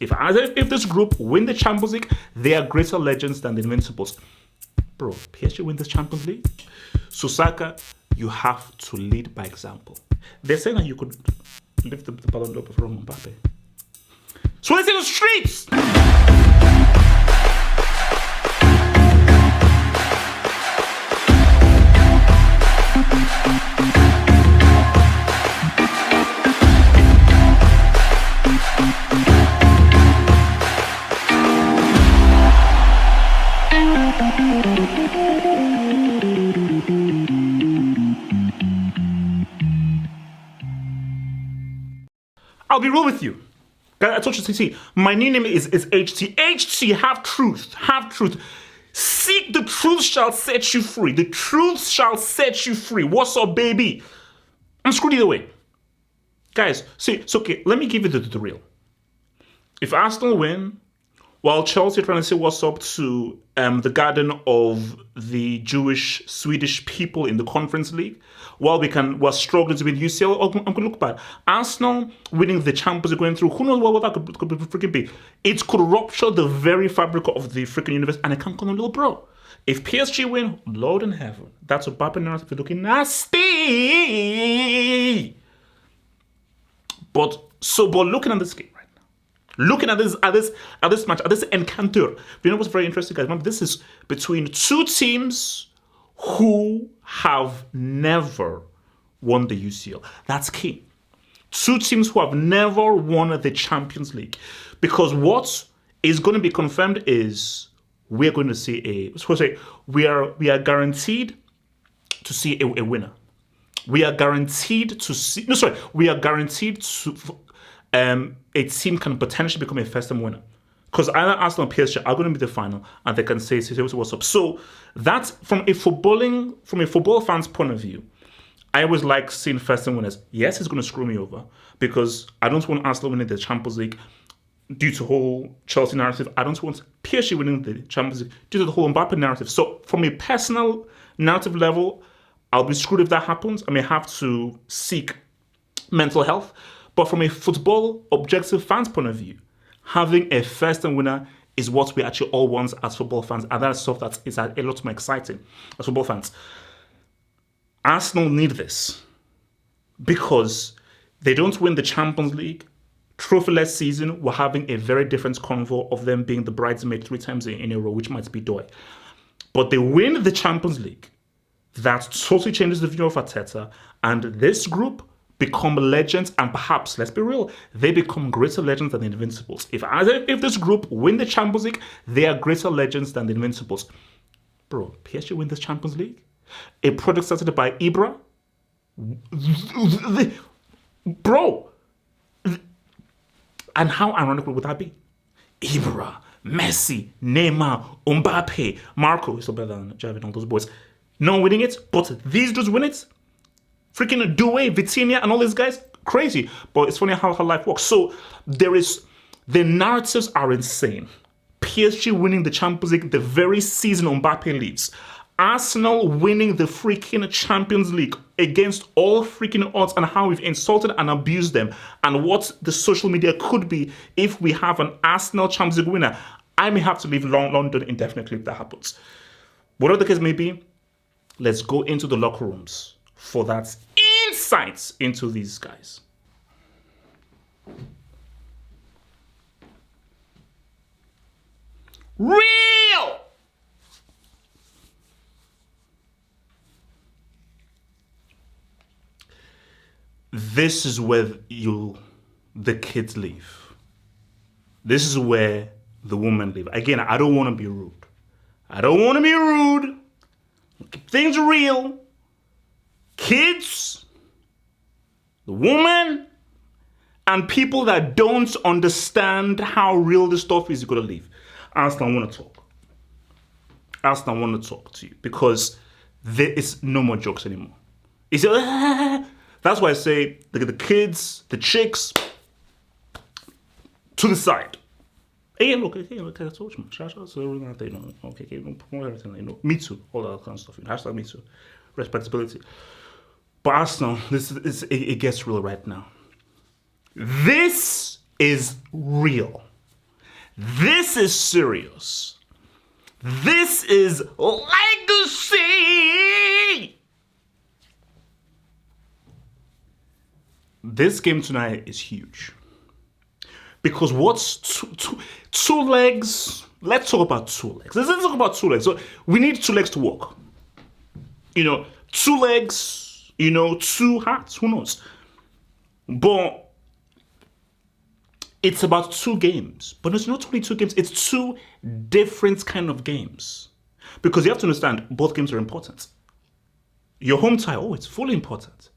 If this group win the Champions League, they are greater legends than the Invincibles. Bro, PSG win this Champions League. So Saka, you have to lead by example. They're saying that you could lift the Ballon d'Or from Mbappe. So it's in the streets. I'll be real with you. I told you, see, my new name is HT. HT, have truth. Have truth. Seek the truth shall set you free. The truth shall set you free. What's up, baby? I'm screwed either way. Guys, see, it's okay. Let me give you the real. If Arsenal win, while Chelsea are trying to say what's up to the garden of the Jewish, Swedish people in the Conference League, while we're struggling to win UCL, I'm going to look bad. Arsenal winning the Champions League, going through, who knows what that could freaking be. It could rupture the very fabric of the freaking universe, and I can't call them little bro. If PSG win, Lord in heaven, that's a Mbappe narrative looking nasty. But looking at this game, looking at this match, at this encounter, you know what's very interesting, guys? Remember, this is between two teams who have never won the UCL. That's key. Two teams who have never won the Champions League. Because what is going to be confirmed is we're going to see we are guaranteed to see a winner. We are guaranteed to see. We are guaranteed to. A team can potentially become a first-time winner. Because either Arsenal and PSG are going to be the final, and they can say what's up. So that's from a football fan's point of view. I always like seeing first-time winners. Yes, it's going to screw me over because I don't want Arsenal winning the Champions League due to the whole Chelsea narrative. I don't want PSG winning the Champions League due to the whole Mbappe narrative. So from a personal narrative level, I'll be screwed if that happens. I may have to seek mental health. But from a football objective fan's point of view, having a first-time winner is what we actually all want as football fans. And that's stuff that is a lot more exciting as football fans. Arsenal need this because they don't win the Champions League. Trophyless season, we're having a very different convo of them being the bridesmaid 3 times in a row, which might be doy. But they win the Champions League. That totally changes the view of Arteta. And this group become legends, and perhaps, let's be real, they become greater legends than the Invincibles. If this group win the Champions League, they are greater legends than the Invincibles. Bro, PSG win this Champions League? A project started by Ibra? Bro! And how ironic would that be? Ibra, Messi, Neymar, Mbappe, Marco, he's still better than Javi and all those boys. No one winning it, but these dudes win it? Freaking Doué, Vitinha, and all these guys, crazy. But it's funny how life works. So the narratives are insane. PSG winning the Champions League the very season Mbappe leaves. Arsenal winning the freaking Champions League against all freaking odds, and how we've insulted and abused them, and what the social media could be if we have an Arsenal Champions League winner. I may have to leave London indefinitely if that happens. Whatever the case may be, let's go into the locker rooms for that insights into these guys. Real! This is where the kids leave. This is where the women leave. Again, I don't want to be rude. Keep things real. Kids, the woman, and people that don't understand how real this stuff is, you're going to leave. Arsenal, I want to talk. Arsenal, I want to talk to you because there is no more jokes anymore. It's, that's why I say the kids, the chicks, to the side. Hey, look, I told you, shout out to everyone out there, okay, promote everything, me too, all that kind of stuff, hashtag me too, respectability. But Arsenal, it gets real right now. This is real. This is serious. This is legacy. This game tonight is huge. Because what's two legs? Let's talk about two legs. Let's talk about two legs. So we need two legs to walk. Two legs, two hearts, who knows? But it's about two games. But it's not only two games, it's two different kind of games. Because you have to understand, both games are important. Your home tie, it's fully important.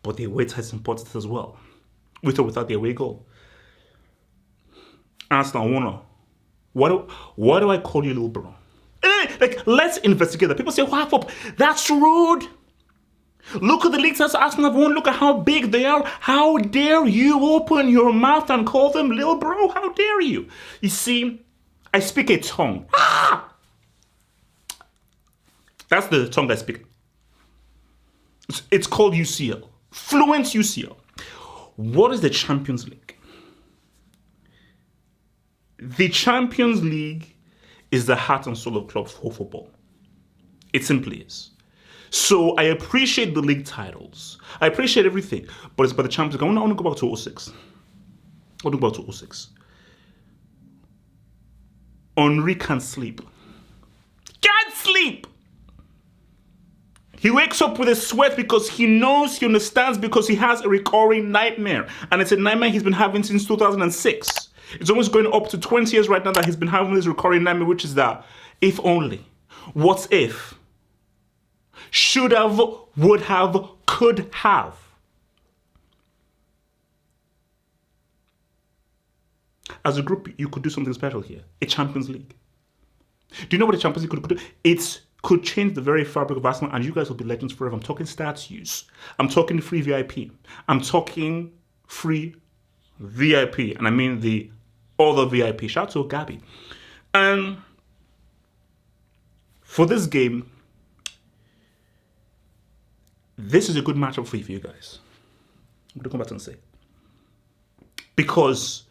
But the away tie is important as well. With or without the away goal. Arsenal, Warner. Why do I call you little bro? Let's investigate that. People say, half up. That's rude. Look at the league titles Arsenal have won. Look at how big they are. How dare you open your mouth and call them little bro? How dare you? You see, I speak a tongue. That's the tongue I speak. It's called UCL. Fluent UCL. What is the Champions League? The Champions League is the heart and soul of club football. It simply is. So I appreciate the league titles. I appreciate everything. But it's about the Champions League. I want to go back to 06. I want to go back to 06. Henry can't sleep. Can't sleep! He wakes up with a sweat because he knows, he understands, because he has a recurring nightmare. And it's a nightmare he's been having since 2006. It's almost going up to 20 years right now that he's been having this recurring nightmare, which is that, if only, what if, should have, would have, could have. As a group, you could do something special here. A Champions League. Do you know what a Champions League could do? It could change the very fabric of Arsenal, and you guys will be legends forever. I'm talking statues. I'm talking free VIP. I'm talking free VIP, and I mean the other VIP. Shout out to Gabi. And for this game, this is a good matchup for you guys. I'm going to come back and say. Because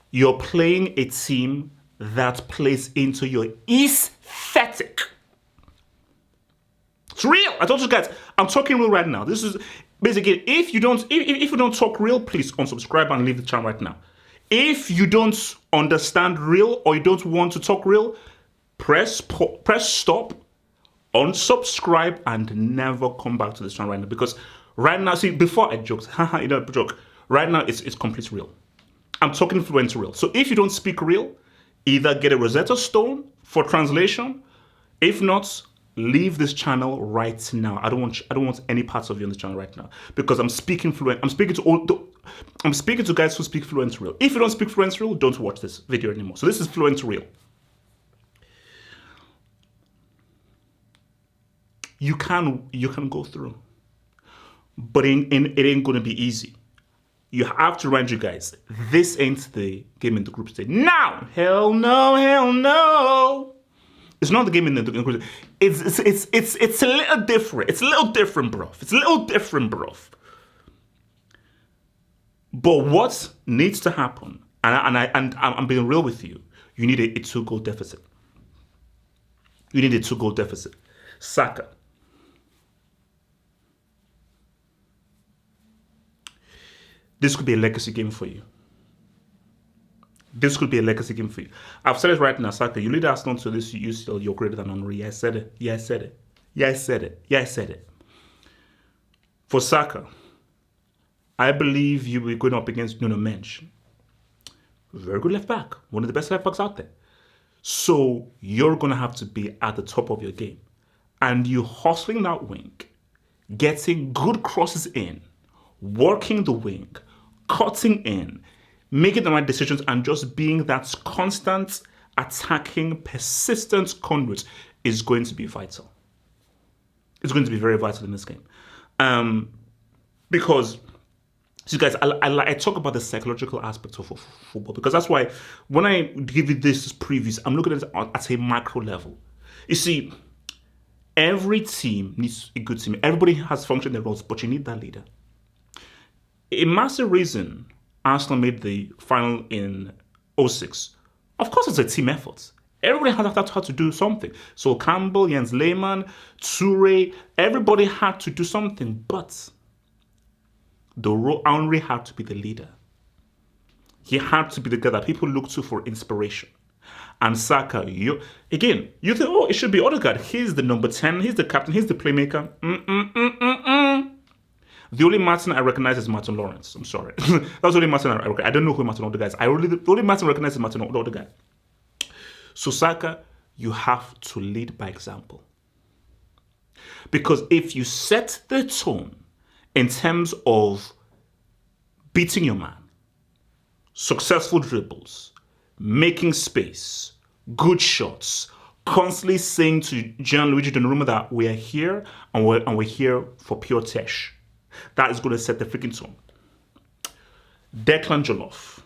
you're playing a team that plays into your aesthetic. It's real. I told you guys, I'm talking real right now. This is basically, if you don't talk real, please unsubscribe and leave the channel right now. If you don't understand real or you don't want to talk real, press stop, unsubscribe, and never come back to this channel right now. Because right now, see, before I joked, joke. Right now, it's complete real. I'm talking fluent real. So if you don't speak real, either get a Rosetta Stone for translation. If not, leave this channel right now. I don't want any parts of you on this channel right now, because I'm speaking fluent. I'm speaking to guys who speak fluent real. If you don't speak fluent real, don't watch this video anymore. So this is fluent real. You can go through, but it ain't gonna be easy. You have to remind you guys, this ain't the game in the group stage. No! Hell no, hell no! It's not the game in the group stage. It's a little different. It's a little different, bro. It's a little different, bro. But what needs to happen, and I'm being real with you, you need a 2-goal deficit. You need a 2-goal deficit. Saka. This could be a legacy game for you. This could be a legacy game for you. I've said it right now, Saka. You lead Arsenal to this UCL, you're greater than Henry. I said it. Yeah, I said it. Yeah, I said it. Yeah, I said it. For Saka, I believe you will be going up against Nuno Mensch. Very good left back. One of the best left backs out there. So you're going to have to be at the top of your game. And you hustling that wing, getting good crosses in, working the wing, cutting in, making the right decisions, and just being that constant, attacking, persistent conduit is going to be vital. It's going to be very vital in this game. Because, so guys, I talk about the psychological aspect of football, because that's why when I give you this previews, I'm looking at it at a macro level. You see, every team needs a good team. Everybody has functioned their roles, but you need that leader. A massive reason Arsenal made the final in 06 Of course, it's a team effort. Everybody had to do something. So Campbell, Jens Lehmann, Toure, everybody had to do something. But Henry had to be the leader. He had to be the guy that people look to for inspiration. And Saka, you think, oh, it should be Odegaard. He's the number 10. He's the captain. He's the playmaker. The only Martin I recognize is Martin Lawrence. I'm sorry. That's the only Martin I recognize. I don't know who Martin Odegaard is. The only Martin I recognize is Martin Odegaard. So Saka, you have to lead by example. Because if you set the tone in terms of beating your man, successful dribbles, making space, good shots, constantly saying to Gianluigi Donnarumma that we are here and we're here for pure tesh. That is going to set the freaking tone. Deck Jollof.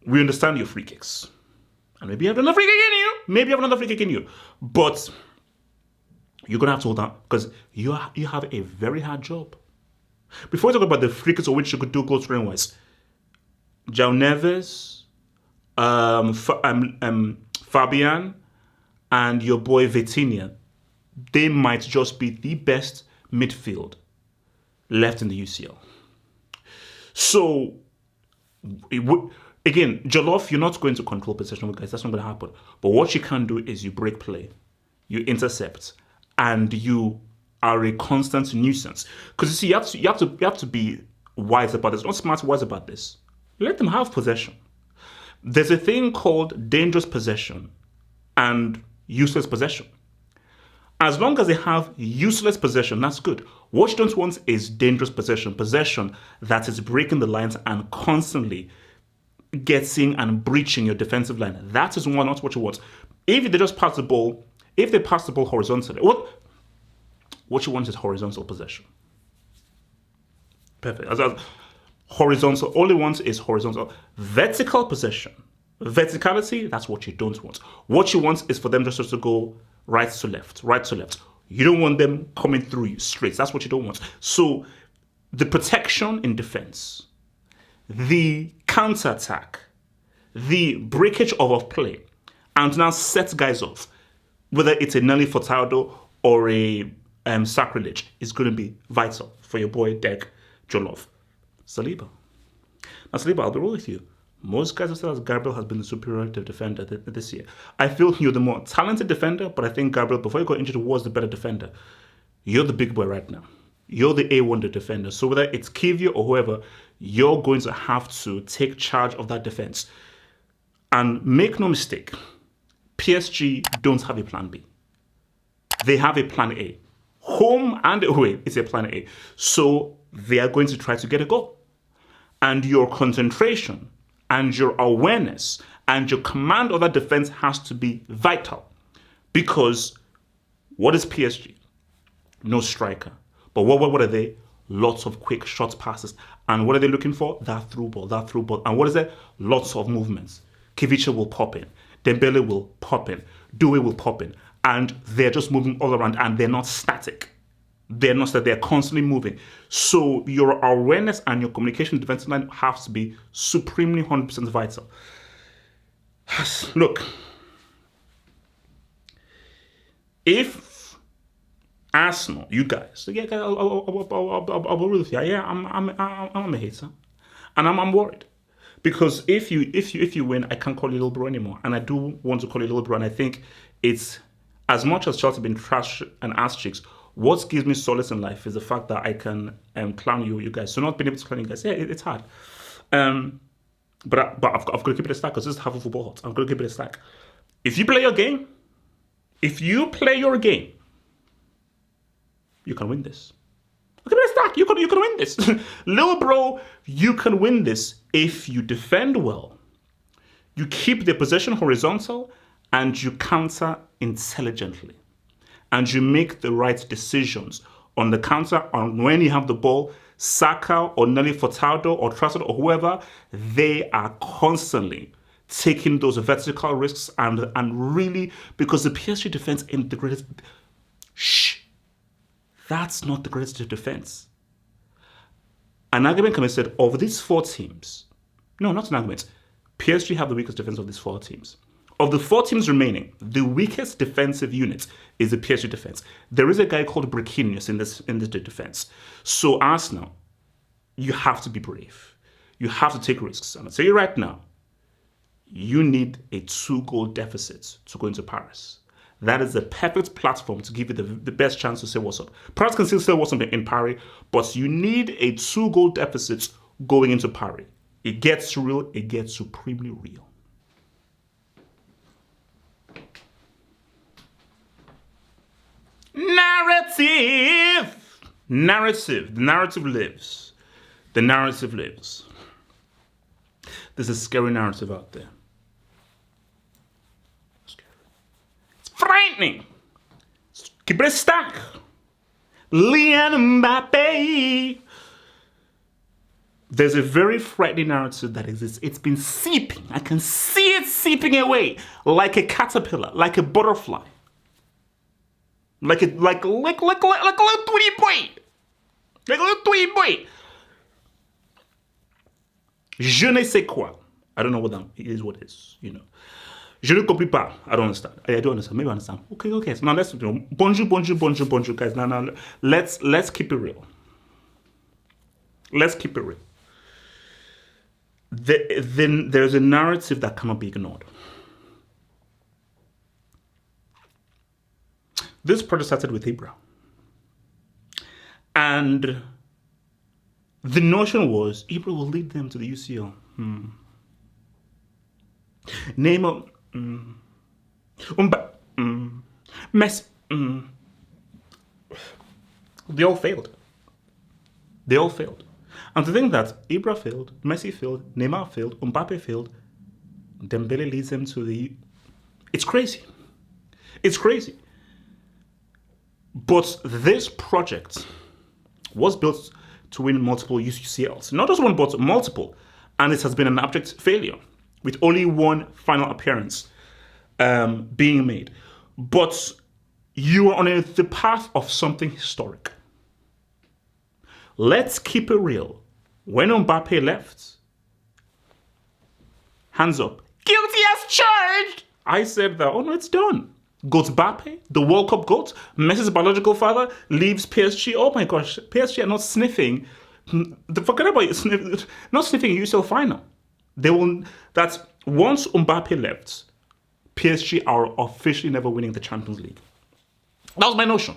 We understand your free kicks. And maybe you have another free kick in you. But you're going to have to hold on because you have a very hard job. Before we talk about the free kicks of which you could do goal scoring wise, João Neves, Fabian, and your boy Vitinha, they might just be the best midfield left in the UCL. So, again, Jollof, you're not going to control possession, guys. That's not going to happen. But what you can do is you break play, you intercept, and you are a constant nuisance. Because you see, you have to be wise about this. Not smart, wise about this. Let them have possession. There's a thing called dangerous possession and useless possession. As long as they have useless possession, that's good. What you don't want is dangerous possession that is breaking the lines and constantly getting and breaching your defensive line. That is not what you want. If they just pass the ball, if they pass the ball horizontally, what you want is horizontal possession. Perfect. Horizontal, all you want is horizontal. Vertical possession. Verticality, that's what you don't want. What you want is for them just to go right to left. You don't want them coming through you straight. That's what you don't want. So the protection in defense, the counter-attack, the breakage of play, and now set guys off, whether it's a Nelly Furtado or a sacrilege, is going to be vital for your boy Deck Jollof. Saliba. Now, Saliba, I'll be real with you. Most guys have said that Gabriel has been the superior defender this year. I feel you're the more talented defender, but I think Gabriel, before you got injured, was the better defender. You're the big boy right now. You're the A1 defender. So whether it's Kivio or whoever, you're going to have to take charge of that defense. And make no mistake, PSG don't have a plan B. They have a plan A. Home and away is a plan A. So they are going to try to get a goal. And your concentration and your awareness and your command of that defense has to be vital. Because what is PSG? No striker. But what are they? Lots of quick short passes. And what are they looking for? That through ball. And what is it? Lots of movements. Kivicha will pop in. Dembele will pop in. Doué will pop in. And they're just moving all around and they're not static. They're constantly moving. So your awareness and your communication defensive line has to be supremely 100% vital. Look, if Arsenal, you guys, I'll be with you. Yeah, I'm a hater, and I'm worried because if you win, I can't call you little bro anymore, and I do want to call you little bro, and I think it's as much as Chelsea have been trash and ass cheeks. What gives me solace in life is the fact that I can clown you guys. So not being able to clown you guys, yeah, it's hard. But I've got to keep it a stack because this is half of football hot. I've got to keep it a stack. If you play your game, you can win this. Look at the stack. You can win this. Little bro, you can win this if you defend well, you keep the possession horizontal, and you counter intelligently. And you make the right decisions on the counter, on when you have the ball. Saka or Nelly Furtado or Trossard or whoever, they are constantly taking those vertical risks and really, because the PSG defense ain't the greatest. That's not the greatest defense. An argument can be said of these four teams, No, not an argument. PSG have the weakest defense of these 4 teams. Of the 4 teams remaining, the weakest defensive unit is the PSG defense. There is a guy called Brechinius in this defense. So Arsenal, you have to be brave. You have to take risks. And I'll tell you right now, you need a 2-goal deficit to go into Paris. That is the perfect platform to give you the best chance to say what's up. Paris can still say what's up in Paris, but you need a 2-goal deficit going into Paris. It gets real. It gets supremely real. Narrative. The narrative lives. The narrative lives. There's a scary narrative out there. It's frightening. Keep it stuck. Kylian Mbappe. There's a very frightening narrative that exists. It's been seeping. I can see it seeping away like a caterpillar, like a butterfly. Like a little tweety boy. Like a little tweety boy. Je ne sais quoi. I don't know what that is, what it is, you know. Je ne comprends pas. I don't understand. I do understand. Maybe I understand. Okay. So now let's, bonjour, guys. Now, let's keep it real. Let's keep it real. Then there's a narrative that cannot be ignored. This project started with Ibra. And the notion was Ibra will lead them to the UCL. Neymar, Messi, they all failed. And to think that Ibra failed, Messi failed, Neymar failed, Mbappe failed, Dembele leads them to the... It's crazy. But this project was built to win multiple UCLs. Not just one, but multiple. And it has been an abject failure, with only one final appearance being made. But you are on the path of something historic. Let's keep it real. When Mbappe left, hands up, guilty as charged. I said that, oh no, it's done. Goes Mbappe, the World Cup GOAT, Messi's biological father, leaves PSG. Oh my gosh, PSG are not sniffing. Forget about it, not sniffing a UCL final. They will. That's once Mbappe left, PSG are officially never winning the Champions League. That was my notion.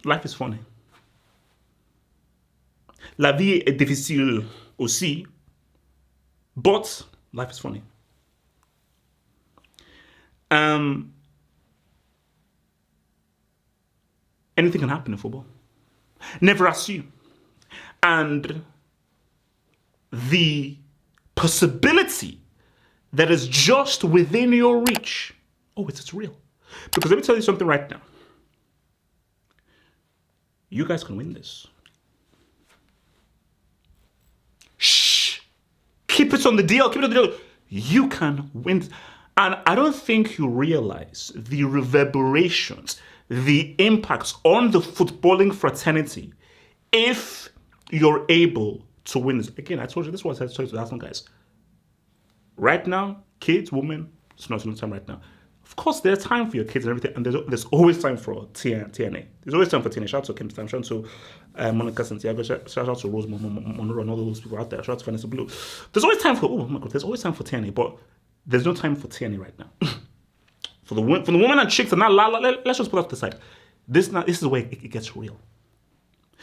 Life is funny. La vie est difficile aussi, but life is funny. Anything can happen in football. Never assume. And the possibility that is just within your reach, it's real. Because let me tell you something right now. You guys can win this. Shh. Keep it on the deal. You can win. And I don't think you realize the reverberations, the impacts on the footballing fraternity if you're able to win this. Again, I told you this was I told you to ask them guys. Right now, kids, women, it's not time right now. Of course, there's time for your kids and everything, and there's always time for TNA. There's always time for TNA. Shout out to Kim Stam, shout out to Monica Santiago, shout out to Rose Monroe and all those people out there. Shout out to Vanessa Blue. There's always time for, there's always time for TNA, but there's no time for TNA right now. For the women and chicks, and now let's just put that to the side. This is where it gets real.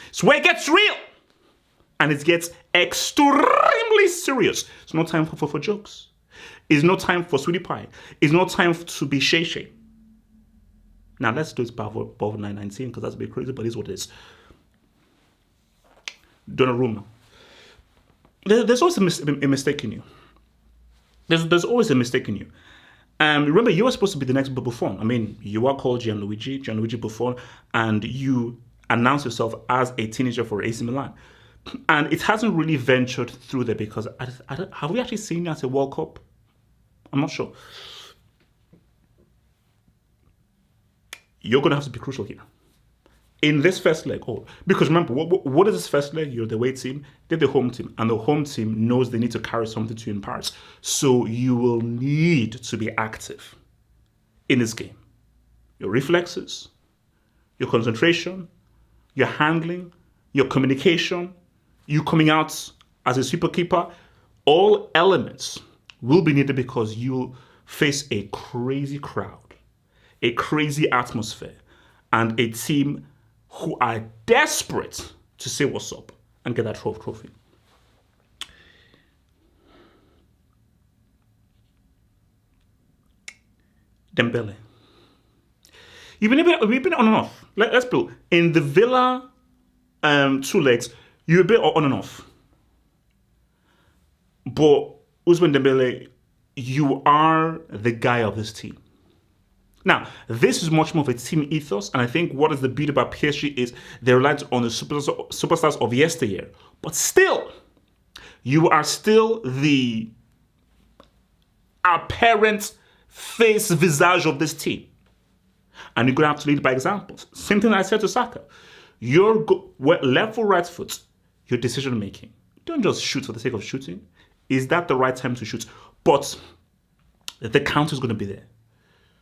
It's where it gets real, and it gets extremely serious. It's no time for jokes. It's no time for sweetie pie. It's no time to be shay. Now let's do it above 919 because that's a bit crazy, but it's what it is. Donnarumma. There's always a mistake in you. There's always a mistake in you. Remember, you were supposed to be the next Buffon. I mean, you are called Gianluigi Buffon, and you announced yourself as a teenager for AC Milan. And it hasn't really ventured through there because have we actually seen you at a World Cup? I'm not sure. You're going to have to be crucial here. in this first leg, because remember, what is this first leg? You're the away team, they're the home team, and the home team knows they need to carry something to you in Paris. So you will need to be active in this game. Your reflexes, your concentration, your handling, your communication, you coming out as a super keeper, all elements will be needed because you face a crazy crowd, a crazy atmosphere, and a team who are desperate to say what's up and get that trophy. Dembele. You've been on and off. Let's put in the Villa 2 legs, you're a bit on and off. But Ousmane Dembele, you are the guy of this team. Now, this is much more of a team ethos, and I think what is the beauty about PSG is they relied on the superstars of yesteryear. But still, you are still the apparent face visage of this team. And you're going to have to lead by examples. Same thing I said to Saka. Your left or right foot, your decision making. Don't just shoot for the sake of shooting. Is that the right time to shoot? But the counter is going to be there.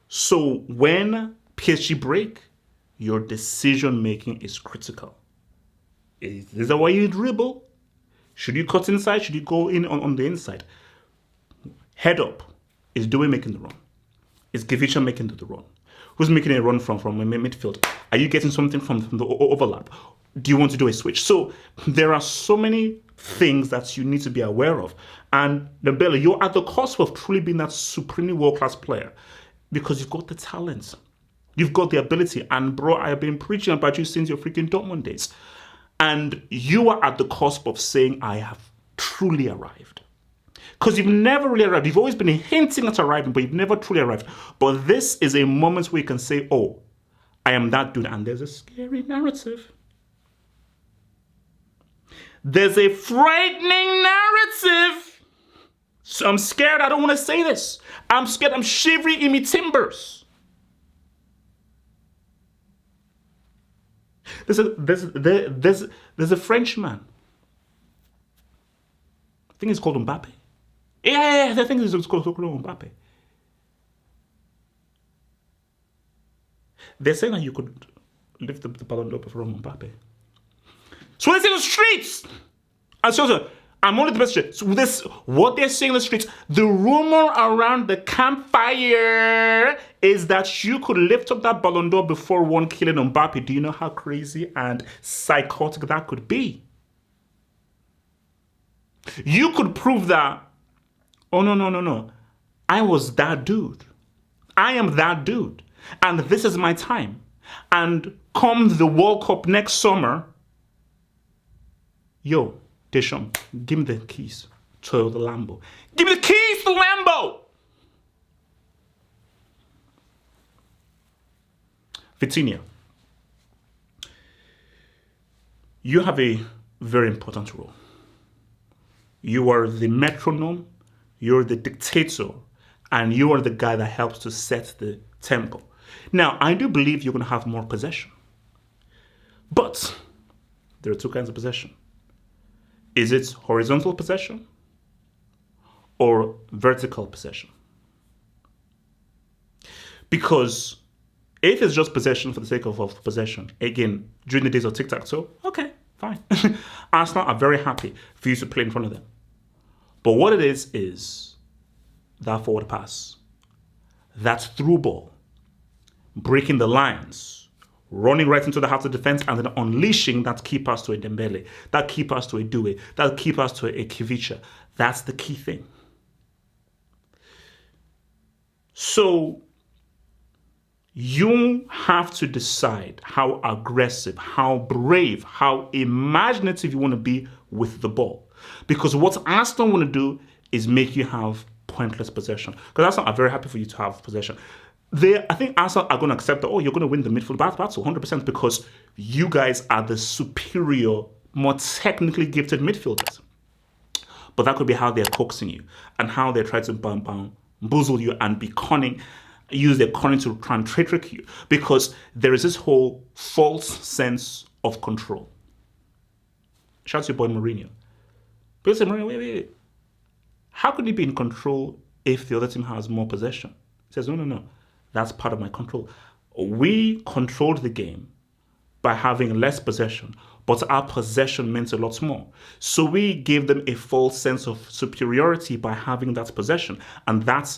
So when PSG break, your decision making is critical. Is this the way you dribble? Should you cut inside? Should you go in on the inside? Head up. Is Doué making the run? Is Gavicha making the run? Who's making a run from midfield? Are you getting something from the overlap? Do you want to do a switch? So there are so many things that you need to be aware of. And Dembele, you're at the cusp of truly being that supremely world-class player because you've got the talent. You've got the ability. And bro, I've been preaching about you since your freaking Dortmund days. And you are at the cusp of saying, I have truly arrived. Because you've never really arrived. You've always been hinting at arriving, but you've never truly arrived. But this is a moment where you can say, oh, I am that dude. And there's a scary narrative. There's a frightening narrative. So I'm scared. I don't want to say this. I'm scared. I'm shivering in my timbers. There's a Frenchman. I think it's called Mbappe. Yeah, I think it's called Mbappe. They're saying that you could lift the Ballon d'Or from Mbappe. So it's in the streets. And so I'm only the best. So this, what they're saying in the streets, the rumor around the campfire is that you could lift up that Ballon d'Or before one killing Mbappe. Do you know how crazy and psychotic that could be? You could prove that, oh, no. I was that dude. I am that dude. And this is my time. And come the World Cup next summer, yo, Deschamps, give me the keys to the Lambo. Give me the keys to the Lambo! Vitinha, you have a very important role. You are the metronome, you're the dictator, and you are the guy that helps to set the tempo. Now, I do believe you're going to have more possession. But there are two kinds of possession. Is it horizontal possession or vertical possession? Because if it's just possession for the sake of possession, again, during the days of tic-tac-toe, okay, fine. Arsenal are very happy for you to play in front of them. But what it is that forward pass, that through ball, breaking the lines, running right into the heart of defense, and then unleashing that key pass to a Dembele, that key pass to a Doué, that key pass to a Gavicha. That's the key thing. So you have to decide how aggressive, how brave, how imaginative you want to be with the ball. Because what Arsenal want to do is make you have pointless possession. Because Arsenal are very happy for you to have possession. I think Arsenal are going to accept that, you're going to win the midfield battle 100% because you guys are the superior, more technically gifted midfielders. But that could be how they're coaxing you and how they're trying to bamboozle you and be cunning. use their cunning to try and trick you, because there is this whole false sense of control. Shout out to your boy Mourinho. People say, Mourinho, wait. How could he be in control if the other team has more possession? He says, no. That's part of my control. We controlled the game by having less possession, but our possession meant a lot more. So we gave them a false sense of superiority by having that possession. And that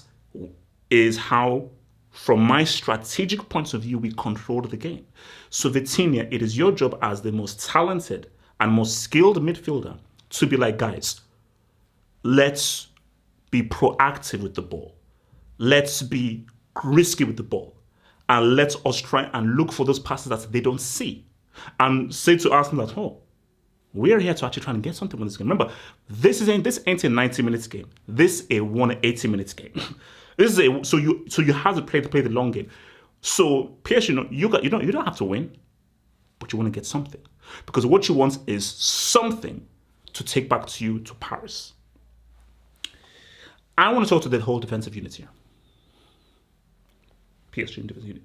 is how, from my strategic point of view, we controlled the game. So Vitinha, it is your job as the most talented and most skilled midfielder to be like, guys, let's be proactive with the ball. Let's be risky with the ball. And let us try and look for those passes that they don't see. And say to Arsenal that, we are here to actually try and get something from this game. Remember, this ain't a 90 minutes game. This is a 180 minutes game. So you have to play the long game. So PSG, you don't have to win, but you want to get something. Because what you want is something to take back to you to Paris. I want to talk to the whole defensive unit here. PSG defensive unit.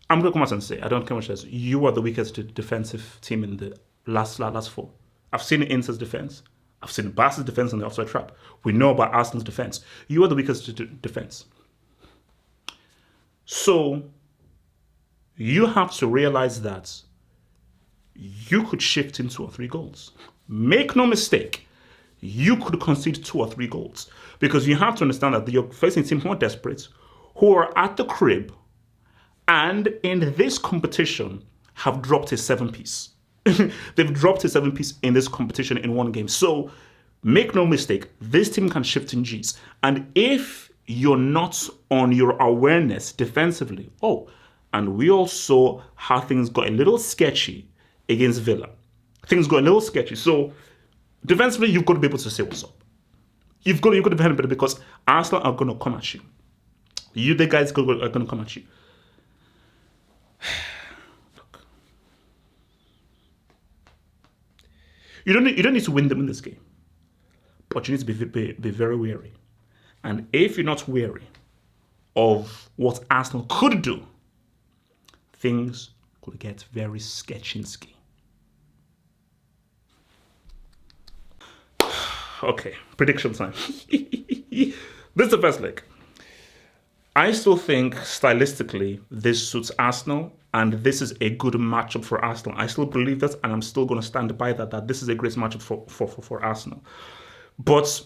I'm going to come out and say, I don't care what it says, you are the weakest defensive team in the last four. I've seen Inter's defense. I've seen Barca's defense on the offside trap. We know about Arsenal's defense. You are the weakest defense. So you have to realize that you could shift in 2 or 3 goals. Make no mistake, you could concede 2 or 3 goals, because you have to understand that you're facing teams who are desperate, who are at the crib, and in this competition have dropped a 7-piece. They've dropped a 7-piece in this competition in one game. So make no mistake, this team can shift in G's. And if you're not on your awareness defensively, and we all saw how things got a little sketchy against Villa. Things got a little sketchy. So defensively, you've got to be able to say what's up. You've got to defend better, because Arsenal are going to come at you. The guys are going to come at you. Look, you don't need to win them in this game, but you need to be very wary. And if you're not wary of what Arsenal could do, things could get very sketchy and ski. Okay, prediction time. This is the first leg. I still think stylistically this suits Arsenal, and this is a good matchup for Arsenal. I still believe that, and I'm still going to stand by that this is a great matchup for Arsenal. But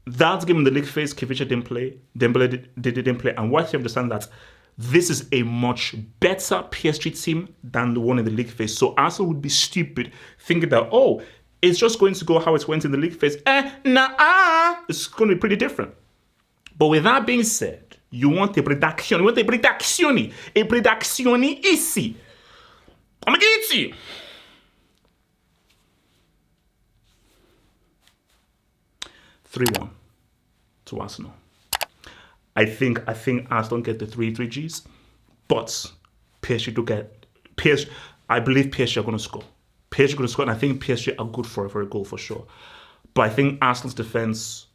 that game in the league phase, Kivicha didn't play, Dembele didn't play, and what you understand that this is a much better PSG team than the one in the league phase. So Arsenal would be stupid thinking that, it's just going to go how it went in the league phase. It's going to be pretty different. But with that being said, you want a prediction. You want a prediction. A prediction easy. I'm going to give it to you. (3-1) to Arsenal. I think Arsenal get the 3 Gs, but PSG do get PSG. I believe PSG are going to score. PSG are going to score, and I think PSG are good for a goal for sure. But I think Arsenal's defense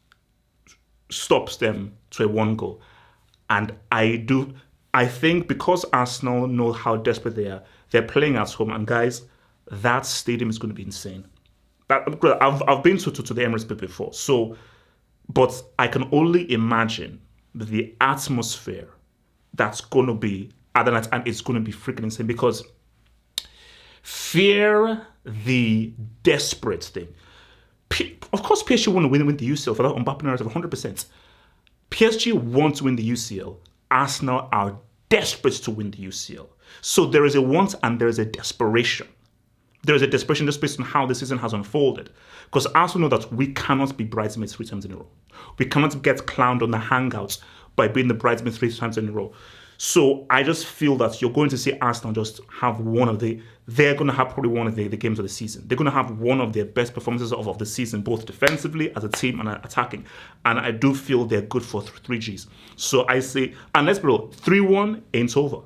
stops them to a 1 goal. And I think because Arsenal know how desperate they are, they're playing at home. And guys, that stadium is going to be insane. I've been to the Emirates before, but I can only imagine the atmosphere that's going to be at the night, and it's going to be freaking insane, because fear the desperate thing. Of course, PSG want to win the UCL for that Mbappe narrative 100%. PSG want to win the UCL. Arsenal are desperate to win the UCL. So there is a want and there is a desperation. There is a desperation just based on how the season has unfolded. Because Arsenal know that we cannot be bridesmaids 3 times in a row. We cannot get clowned on the hangouts by being the bridesmaids 3 times in a row. So I just feel that you're going to see Arsenal just have they're going to have probably one of the games of the season. They're going to have one of their best performances of the season, both defensively as a team and attacking. And I do feel they're good for 3 Gs. So I say, and let's be real, 3-1 ain't over.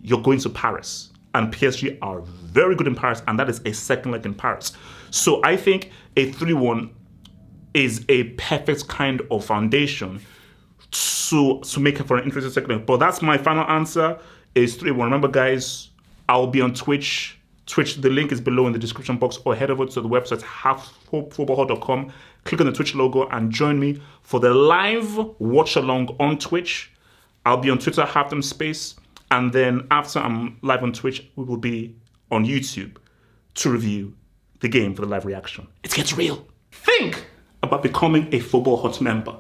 You're going to Paris. And PSG are very good in Paris, and that is a second leg in Paris. So I think a 3-1 is a perfect kind of foundation to make it for an interesting segment. But that's my final answer is 3-1. Remember, guys, I'll be on Twitch. The link is below in the description box, or head over to the website halffootballhall.com. Click on the Twitch logo and join me for the live watch along on Twitch. I'll be on Twitter, #space, and then after I'm live on Twitch, we will be on YouTube to review the game for the live reaction. It gets real. Think about becoming a Football Hut member.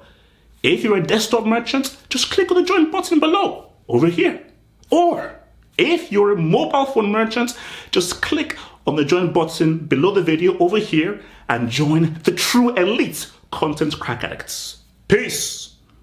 If you're a desktop merchant, just click on the join button below, over here. Or if you're a mobile phone merchant, just click on the join button below the video over here and join the true elite content crack addicts. Peace.